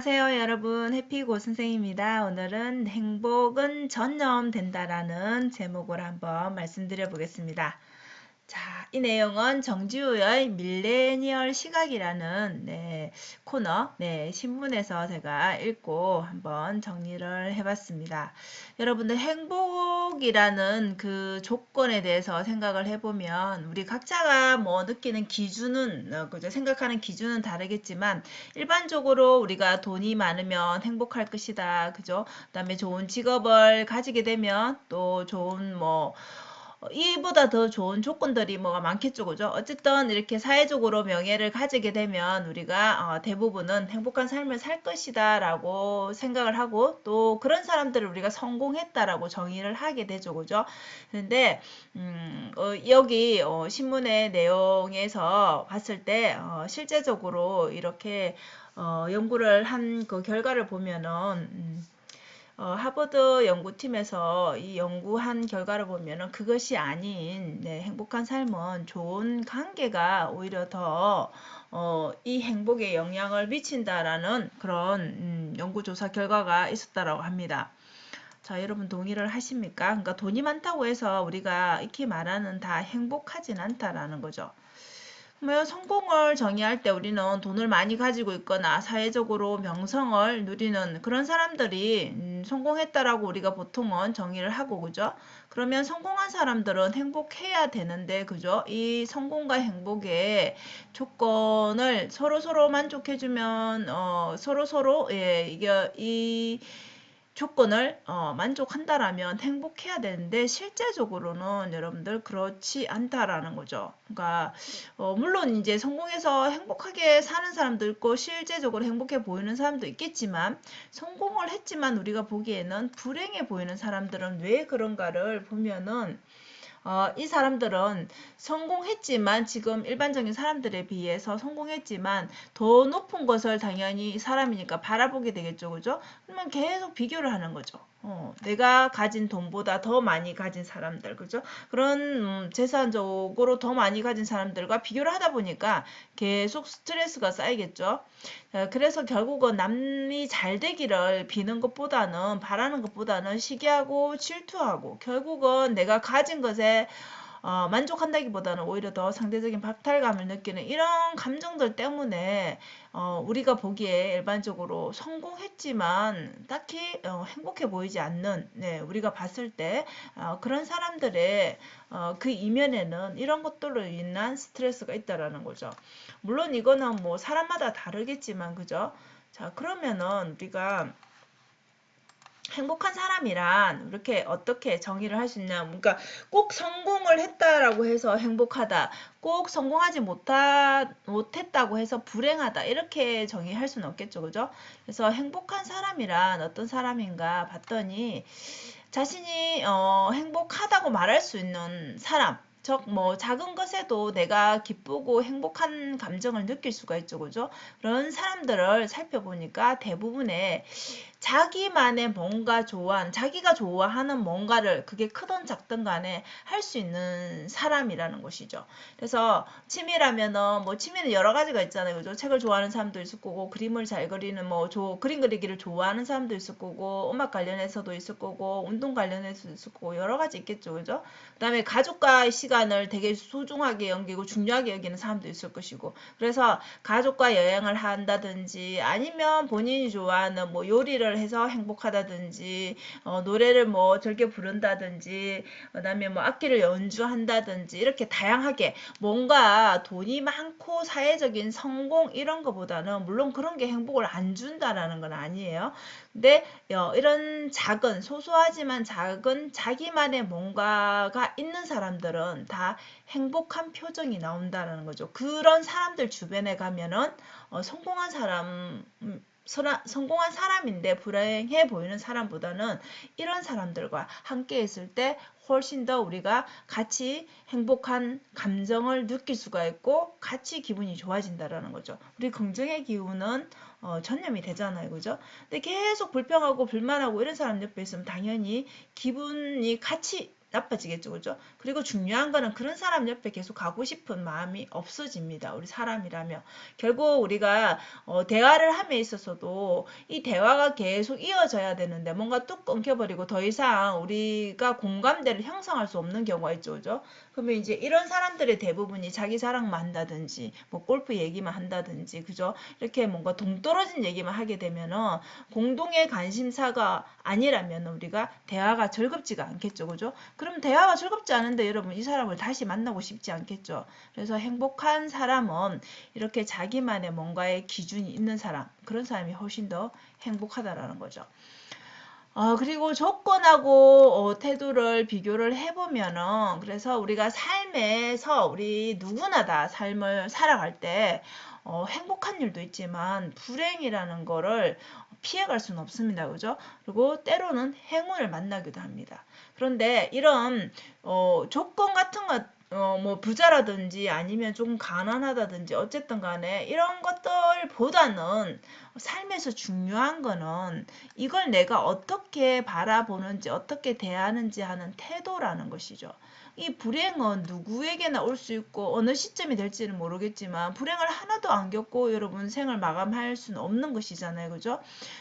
안녕하세요 여러분, 해피고 선생입니다. 오늘은 행복은 전염된다라는 제목으로 한번 말씀드려 보겠습니다. 자, 이 내용은 정지우의 밀레니얼 시각이라는 코너, 신문에서 제가 읽고 한번 정리를 해봤습니다. 여러분들 행복이라는 그 조건에 대해서 생각을 해보면 우리 각자가 뭐 느끼는 기준은, 그죠? 생각하는 기준은 다르겠지만 일반적으로 우리가 돈이 많으면 행복할 것이다, 그죠? 그다음에 좋은 직업을 가지게 되면 또 좋은 이보다 더 좋은 조건들이 뭐가 많겠죠, 그죠? 어쨌든 이렇게 사회적으로 명예를 가지게 되면 우리가 대부분은 행복한 삶을 살 것이다 라고 생각을 하고 또 그런 사람들을 우리가 성공했다라고 정의를 하게 되죠, 그죠? 그런데 여기 신문의 내용에서 봤을 때 실제적으로 이렇게 연구를 한 그 결과를 보면은 하버드 연구팀에서 이 연구한 결과를 보면은 그것이 아닌 행복한 삶은 좋은 관계가 오히려 더 이 행복에 영향을 미친다라는 그런 연구조사 결과가 있었다라고 합니다. 자, 여러분 동의를 하십니까? 그러니까 돈이 많다고 해서 우리가 익히 말하는 다 행복하진 않다라는 거죠. 그러면 성공을 정의할 때 우리는 돈을 많이 가지고 있거나 사회적으로 명성을 누리는 그런 사람들이 성공했다라고 우리가 보통은 정의를 하고, 그죠? 그러면 성공한 사람들은 행복해야 되는데, 그죠? 이 성공과 행복의 조건을 서로 만족해주면 서로 이게 이 조건을 만족한다라면 행복해야 되는데 실제적으로는 여러분들 그렇지 않다라는 거죠. 그러니까 물론 이제 성공해서 행복하게 사는 사람도 있고 실제적으로 행복해 보이는 사람도 있겠지만 성공을 했지만 우리가 보기에는 불행해 보이는 사람들은 왜 그런가를 보면은 이 사람들은 성공했지만 지금 일반적인 사람들에 비해서 성공했지만 더 높은 것을 당연히 사람이니까 바라보게 되겠죠, 그죠? 그러면 계속 비교를 하는 거죠. 내가 가진 돈보다 더 많이 가진 사람들, 그죠? 그런 재산적으로 더 많이 가진 사람들과 비교를 하다 보니까 계속 스트레스가 쌓이겠죠. 그래서 결국은 남이 잘 되기를 비는 것보다는 바라는 것보다는 시기하고 질투하고 결국은 내가 가진 것에 만족한다기보다는 오히려 더 상대적인 박탈감을 느끼는 이런 감정들 때문에 우리가 보기에 일반적으로 성공했지만 딱히 행복해 보이지 않는 우리가 봤을 때 그런 사람들의 그 이면에는 이런 것들로 인한 스트레스가 있다라는 거죠. 물론 이거는 뭐 사람마다 다르겠지만 그죠? 자, 그러면은 우리가 행복한 사람이란 이렇게 어떻게 정의를 할 수 있냐? 그러니까 꼭 성공을 했다라고 해서 행복하다. 꼭 성공하지 못했다고 해서 불행하다. 이렇게 정의할 수는 없겠죠. 그죠? 그래서 행복한 사람이란 어떤 사람인가 봤더니 자신이 행복하다고 말할 수 있는 사람. 즉, 뭐, 작은 것에도 내가 기쁘고 행복한 감정을 느낄 수가 있죠. 그죠? 그런 사람들을 살펴보니까 대부분의 자기만의 뭔가 자기가 좋아하는 뭔가를 그게 크든 작든 간에 할 수 있는 사람이라는 것이죠. 그래서 취미라면은 뭐 취미는 여러 가지가 있잖아요. 그죠? 책을 좋아하는 사람도 있을 거고, 그림을 잘 그리는 그림 그리기를 좋아하는 사람도 있을 거고, 음악 관련해서도 있을 거고, 운동 관련해서도 있을 거고, 여러 가지 있겠죠. 그죠? 그다음에 가족과의 시간을 되게 소중하게 여기고 중요하게 여기는 사람도 있을 것이고. 그래서 가족과 여행을 한다든지 아니면 본인이 좋아하는 뭐 요리를 해서 행복하다든지 노래를 뭐 즐겨 부른다든지 그다음에 뭐 악기를 연주한다든지 이렇게 다양하게 뭔가 돈이 많고 사회적인 성공 이런 거보다는 물론 그런 게 행복을 안 준다라는 건 아니에요. 근데 이런 작은 소소하지만 작은 자기만의 뭔가가 있는 사람들은 다 행복한 표정이 나온다는 거죠. 그런 사람들 주변에 가면은 성공한 성공한 사람인데 불행해 보이는 사람보다는 이런 사람들과 함께 있을 때 훨씬 더 우리가 같이 행복한 감정을 느낄 수가 있고 같이 기분이 좋아진다라는 거죠. 우리 긍정의 기운은 전염이 되잖아요. 그죠? 근데 계속 불평하고 불만하고 이런 사람 옆에 있으면 당연히 기분이 같이 나빠지겠죠. 그죠? 그리고 중요한 거는 그런 사람 옆에 계속 가고 싶은 마음이 없어집니다. 우리 사람이라면. 결국 우리가 대화를 함에 있어서도 이 대화가 계속 이어져야 되는데 뭔가 뚝 끊겨버리고 더 이상 우리가 공감대를 형성할 수 없는 경우가 있죠. 그죠? 그러면 이제 이런 사람들의 대부분이 자기 자랑만 한다든지 뭐 골프 얘기만 한다든지 그죠? 이렇게 뭔가 동떨어진 얘기만 하게 되면은 공동의 관심사가 아니라면 우리가 대화가 즐겁지가 않겠죠. 그죠? 그럼 대화가 즐겁지 않은데 여러분 이 사람을 다시 만나고 싶지 않겠죠. 그래서 행복한 사람은 이렇게 자기만의 뭔가의 기준이 있는 사람, 그런 사람이 훨씬 더 행복하다라는 거죠. 그리고 조건하고 태도를 비교를 해보면은 그래서 우리가 삶에서 우리 누구나 다 삶을 살아갈 때 행복한 일도 있지만 불행이라는 거를 피해갈 수는 없습니다. 그죠? 그리고 때로는 행운을 만나기도 합니다. 그런데 이런 조건 같은 것 뭐 부자라든지 아니면 좀 가난하다든지 어쨌든 간에 이런 것들보다는 삶에서 중요한 거는 이걸 내가 어떻게 바라보는지 어떻게 대하는지 하는 태도라는 것이죠. 이 불행은 누구에게나 올 수 있고 어느 시점이 될지는 모르겠지만 불행을 하나도 안 겪고 여러분 생을 마감할 수는 없는 것이잖아요. 그죠?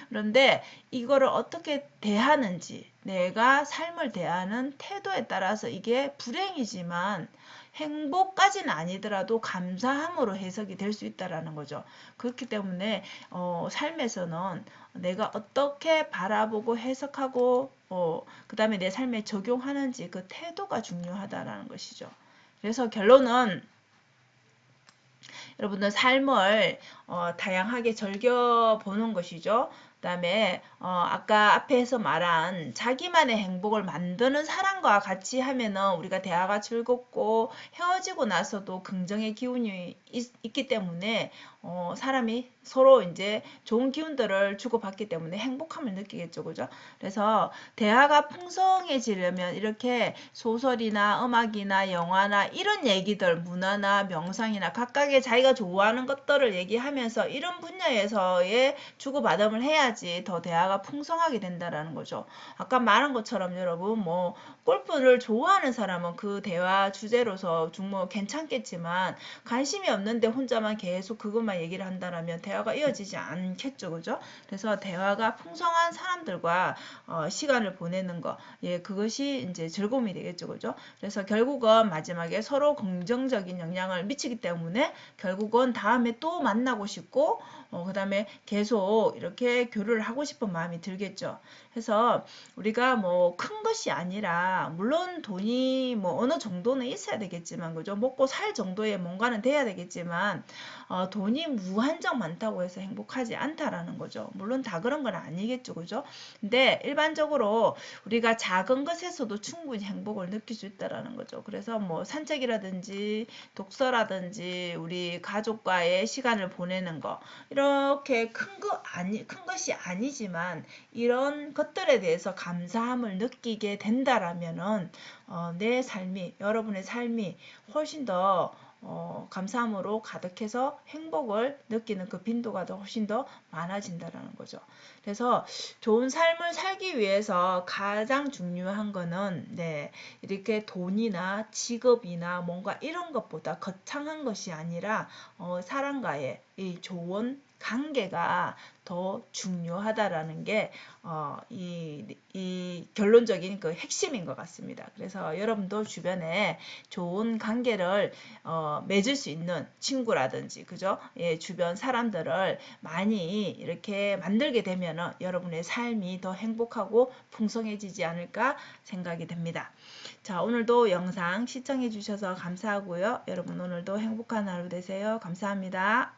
그런데 이거를 어떻게 대하는지 내가 삶을 대하는 태도에 따라서 이게 불행이지만 행복까지는 아니더라도 감사함으로 해석이 될 수 있다라는 거죠. 그렇기 때문에 삶에서는 내가 어떻게 바라보고 해석하고 그 다음에 내 삶에 적용하는지 그 태도가 중요하다라는 것이죠. 그래서 결론은 여러분들 삶을 다양하게 즐겨보는 것이죠. 그 다음에 아까 앞에서 말한 자기만의 행복을 만드는 사람과 같이 하면은 우리가 대화가 즐겁고 헤어지고 나서도 긍정의 기운이 있기 때문에 사람이 서로 이제 좋은 기운들을 주고받기 때문에 행복함을 느끼겠죠. 그죠? 그래서 대화가 풍성해지려면 이렇게 소설이나 음악이나 영화나 이런 얘기들, 문화나 명상이나 각각의 자기가 좋아하는 것들을 얘기하면서 이런 분야에서의 주고받음을 해야지 더 대화가 풍성하게 된다라는 거죠. 아까 말한 것처럼 여러분 뭐 골프를 좋아하는 사람은 그 대화 주제로서 정말 괜찮겠지만 관심이 없는데 혼자만 계속 그것만 얘기를 한다라면 대화가 이어지지 않겠죠. 그죠? 그래서 대화가 풍성한 사람들과 시간을 보내는 거, 예, 그것이 이제 즐거움이 되겠죠. 그죠? 그래서 결국은 마지막에 서로 긍정적인 영향을 미치기 때문에 결국은 다음에 또 만나고 싶고 그 다음에 계속 이렇게 교류를 하고 싶은 마음이 들겠죠. 그래서 우리가 뭐 큰 것이 아니라 물론 돈이 뭐 어느 정도는 있어야 되겠지만 그죠? 먹고 살 정도의 뭔가는 돼야 되겠지만 돈이 무한정 많다고 해서 행복하지 않다라는 거죠. 물론 다 그런 건 아니겠죠. 그죠? 근데 일반적으로 우리가 작은 것에서도 충분히 행복을 느낄 수 있다라는 거죠. 그래서 뭐 산책이라든지 독서라든지 우리 가족과의 시간을 보내는 거 이렇게 큰 것이 아니지만 이런 것들에 대해서 감사함을 느끼게 된다라면은 내 삶이 여러분의 삶이 훨씬 더 감사함으로 가득해서 행복을 느끼는 그 빈도가 훨씬 더 많아진다라는 거죠. 그래서 좋은 삶을 살기 위해서 가장 중요한 거는 네, 이렇게 돈이나 직업이나 뭔가 이런 것보다 거창한 것이 아니라 사람과의 이 좋은 관계가 더 중요하다라는 게 이 결론적인 그 핵심인 것 같습니다. 그래서 여러분도 주변에 좋은 관계를 맺을 수 있는 친구라든지 그죠? 예, 주변 사람들을 많이 이렇게 만들게 되면은 여러분의 삶이 더 행복하고 풍성해지지 않을까 생각이 됩니다. 자, 오늘도 영상 시청해 주셔서 감사하고요. 여러분 오늘도 행복한 하루 되세요. 감사합니다.